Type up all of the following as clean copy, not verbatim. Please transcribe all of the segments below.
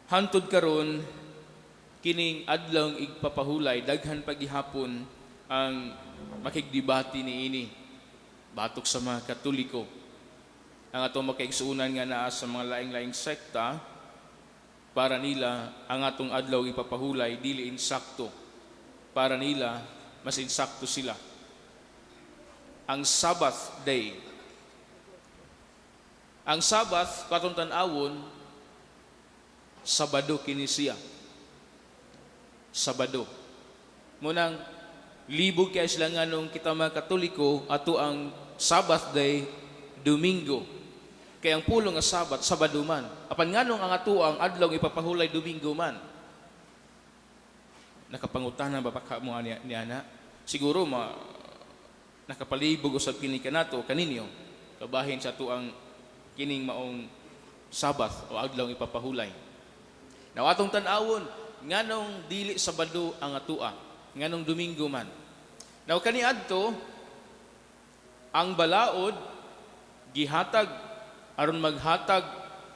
Hantod karon kining adlaw igpapahulay daghan pagihapon ang makigdebate niini batok sa mga Katoliko. Ang atong makaigsuunan nga naa sa mga laing-laing sekta para nila ang atong adlaw ipapahulay dili insakto. Para nila mas insakto sila. Ang Sabbath day. Ang Sabbath katong tan-awon Sabado kini siya. Sabado. Munang libog kay sila nganong kita mga Katoliko ato ang Sabbath day Domingo. Kay ang pulong nga Sabat Sabado man. Apan nganong ang ato ang adlaw ipapahulay Domingo man. Nakapangutanan ba baka mo ni ana? Siguro nakapalibog usab kini kanato kaninyo. Kabahin sa ato ang kining maong Sabbath o adlaw ipapahulay. Now atong tan-awon nganong dili Sabado ang atua, nganong Domingo man. Now kaniadto ang balaod gihatag aron maghatag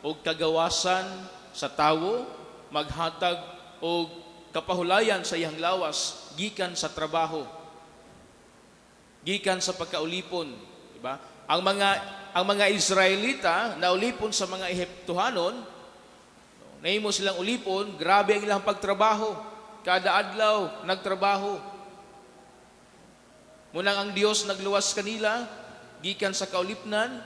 og kagawasan sa tawo, maghatag og kapahulayan sa iyang lawas gikan sa trabaho, gikan sa pagkaulipon, di ba? Ang mga Israelita na ulipon sa mga Ehiptohanon, nahimo silang ulipon, grabe ang ilang pagtrabaho. Kada adlaw nagtrabaho. Munang ang Dios nagluwas kanila gikan sa kaulipnan,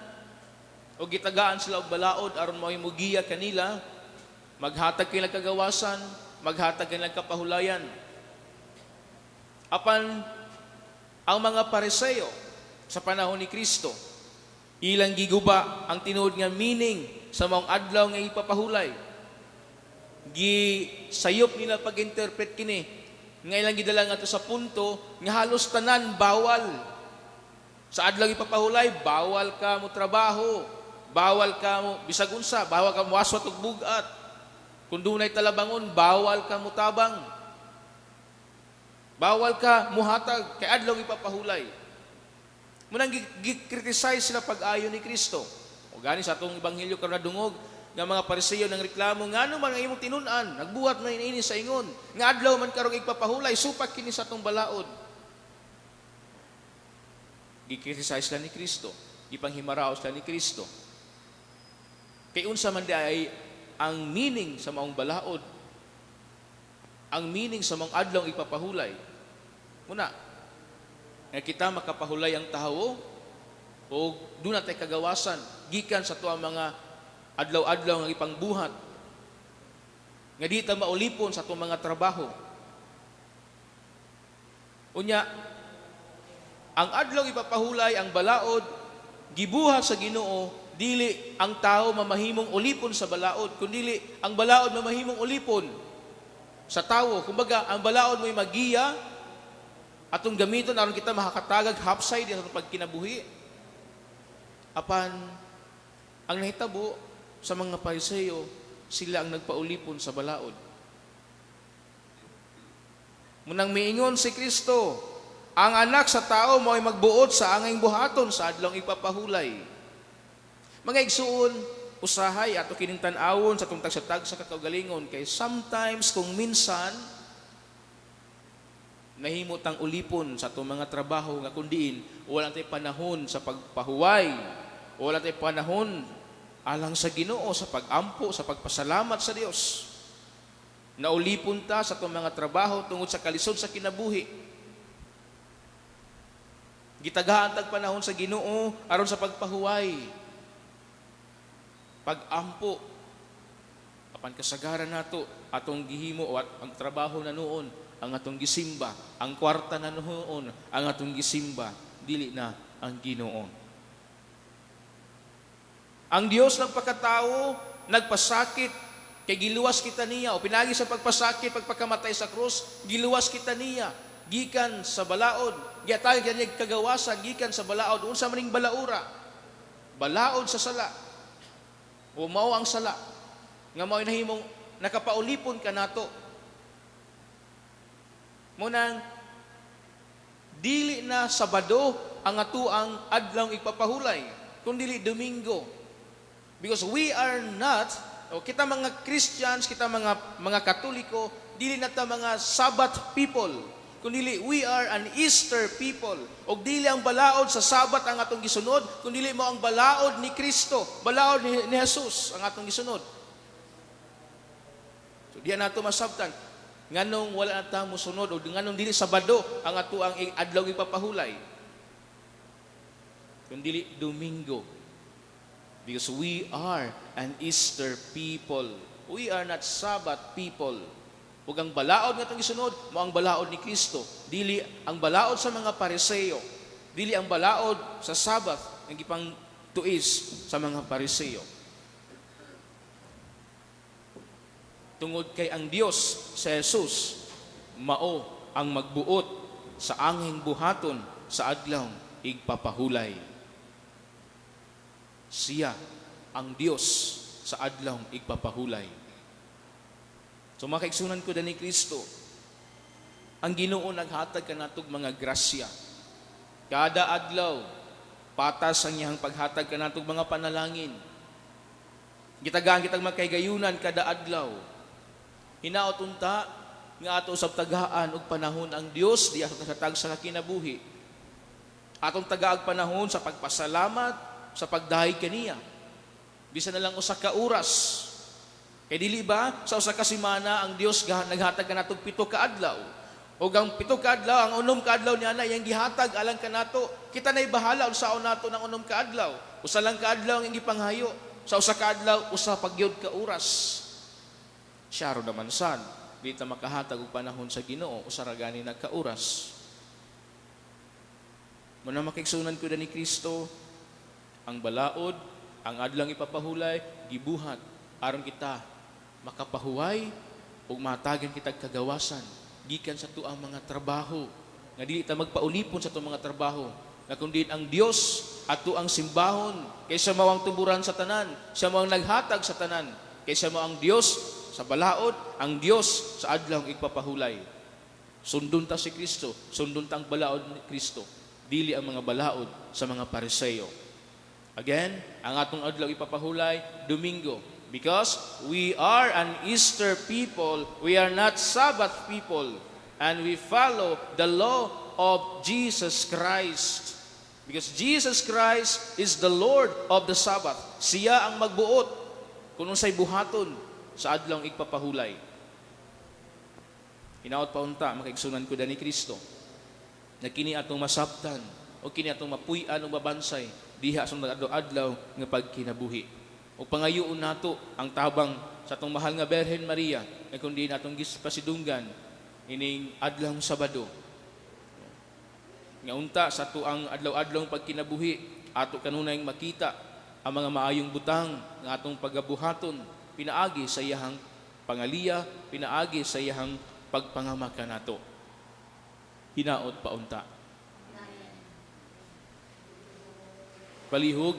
o gitagaan sila og balaod aron mahimugiya kanila, maghatag kanilang kagawasan, maghatag kanilang kapahulayan. Apan ang mga Pariseo sa panahon ni Kristo, ilang giguba ang tinuod nga meaning sa maong adlaw nga ipapahulay. Gisayop nila pag-interpret kini. Nga ilang gidala nga to sa punto nga halos tanan bawal. Sa adlaw ipapahulay, bawal ka mo trabaho, bawal ka mo bisag unsa, bawal ka mo waswat og bugat. Kung dunay talabangon, bawal ka mo tabang. Bawal ka muhatag kay adlaw ipapahulay. Munang gi-criticize sila pag-ayo ni Kristo. O gani sa atong ebanghelyo karon nadungog nga mga Pariseo nang reklamo ngano man ang imong tinun-an, nagbuhat na ini sa ingon. Nga adlaw man karong igpapahulay, supak kini sa atong balaod. Gi-criticize sila ni Kristo, ipanghimaraos sila ni Kristo. Kay unsa man di ay ang meaning sa maong balaod, ang meaning sa maong adlaw ipapahulay. Muna, nga kita makapahulay ang tawo o doon natin kagawasan gikan sa tuwa mga adlaw-adlaw nga ipangbuhat nga di ta maulipon sa tuwa mga trabaho. Unya, ang adlaw ipapahulay, ang balaod gibuhat sa Ginoo, dili ang tao mamahimong ulipon sa balaod, kundi ang balaod mamahimong ulipon sa tao. Kumbaga, ang balaod mo'y magiya atong gamiton aron kita makakatagag hapsay di sa pagkinabuhi. Apan ang nahitabo sa mga Pariseo, sila ang nagpaulipon sa balaod. Munang miingon si Kristo, ang anak sa tao mo'y magbuot sa angay buhaton sa adlaw ipapahulay. Mga igsuon, usahay ato kining tan-awon sa tungtag sa tag sa kakaugalingon kay sometimes kung minsan nahimo tang ulipon sa atong mga trabaho nga kundiin wala tay panahon sa pagpahuway, wala tay panahon alang sa Ginoo sa pagampo, sa pagpasalamat sa Dios. Naulipon ta sa atong mga trabaho tungod sa kalisod sa kinabuhi. Gitagaan tag panahon sa Ginoo aron sa pagpahuway, pagampo. Apan kasagaran nato atong gihimo o ang trabaho na noon, ang atong gisimba, ang kwarta na noon, ang atong gisimba, dili na ang Ginoo. Ang Dios nagpakatao, nagpasakit, kay giluwas kita niya, o pinagi sa pagpasakit, pagpakamatay sa krus, giluwas kita niya, gikan sa balaod, giatay kanya kagawasan, gikan sa balaod, unsa maning balaura, balaod sa sala, o mao ang sala, nga mao nahimong nakapaulipon ka nato. Munang dili na Sabado ang atuang adlaw ipapahulay, kundi Domingo. Because we are not o kita mga Christians, kita mga Katoliko, dili na ta mga Sabbath people, kundi we are an Easter people. O dili ang balaod sa Sabat ang atong gisunod, kundi mo ang balaod ni Kristo, balaod ni Jesus ang atong gisunod. So diyan nato masabtan nganong wala na ta mosunod o nganong dili Sabado ang ato ang adlaw ipapahulay, kundi Domingo. Because we are an Easter people. We are not Sabbath people. Ug ang balaod nga itong gisunod, mo ang balaod ni Kristo. Dili ang balaod sa mga Pariseo. Dili ang balaod sa Sabbath ang gipang tuis sa mga Pariseo. Tungod kay ang Dios sa Jesus, mao ang magbuot sa angheng buhaton sa adlaw igpapahulay. Siya ang Dios sa adlaw igpapahulay. So makaigsunan ko ni Kristo, ang Ginoo naghatag kanatog mga grasya. Kada adlaw, patas ang iyang paghatag kanatog mga panalangin. Gitagaan kitag magkaygayunan kada adlaw. Hinaot unta nga ato usab tagaan og panahon ang Dios di ato naghatag sa kinabuhi. Atong tagaag panahon sa pagpasalamat, sa pagdahay kaniya. Bisan na lang usa ka oras. Kay dili ba sa usa ka semana ang Dios naghatag kanatog 7 ka adlaw. O ang 7 ka adlaw, ang 6 ka adlaw niya na iyang gihatag alang kanato. Kita nay bahala unsaon nato ng 6 ka adlaw. Usa lang ka adlaw ang gipanghayo. Sa usa ka adlaw, usa pagyud ka oras. Siya ro naman sad, di ta makahatag og panahon sa Ginoo usa ra gani nagka oras. Muna makigsunan ko ni Kristo, ang balaod, ang adlang ipapahulay, gibuhat aron kita makapahuway ug matagan kitag kagawasan gikan sa tuang mga trabaho nga dili ta magpaulipon sa tuang mga trabaho nga kundi ang Dios ato ang simbahon kaysa mao ang tuburan sa tanan, siya mao ang naghatag sa tanan, kaysa mao ang Dios sa balaod, ang Dios sa adlaw igpapahulay. Sundon ta si Kristo, sundon ta ang balaod ni Kristo, dili ang mga balaod sa mga Pariseo. Again, ang atong adlaw ipapahulay, Domingo. Because we are an Easter people, we are not Sabbath people. And we follow the law of Jesus Christ. Because Jesus Christ is the Lord of the Sabbath. Siya ang magbuot kung unsay buhaton sa adlaw igpapahulay. Hinaot pa unta, makaigsunan ko ni Kristo, na kini atong masabtan o kini atong mapuy-an o mabansay diha sa adlaw nga pagkinabuhi. O pangayoon nato ang tabang sa atong mahal nga Birhen Maria na kundi natong gispasidunggan ining adlaw Sabado. Nga unta sa tuang adlaw-adlaw pagkinabuhi, ato kanunay makita ang mga maayong butang nga atong pagabuhaton pinaagi sa iyahang pangaliya, pinaagi sa iyahang pagpangamaka nato. Hinaot pa unta. Palihog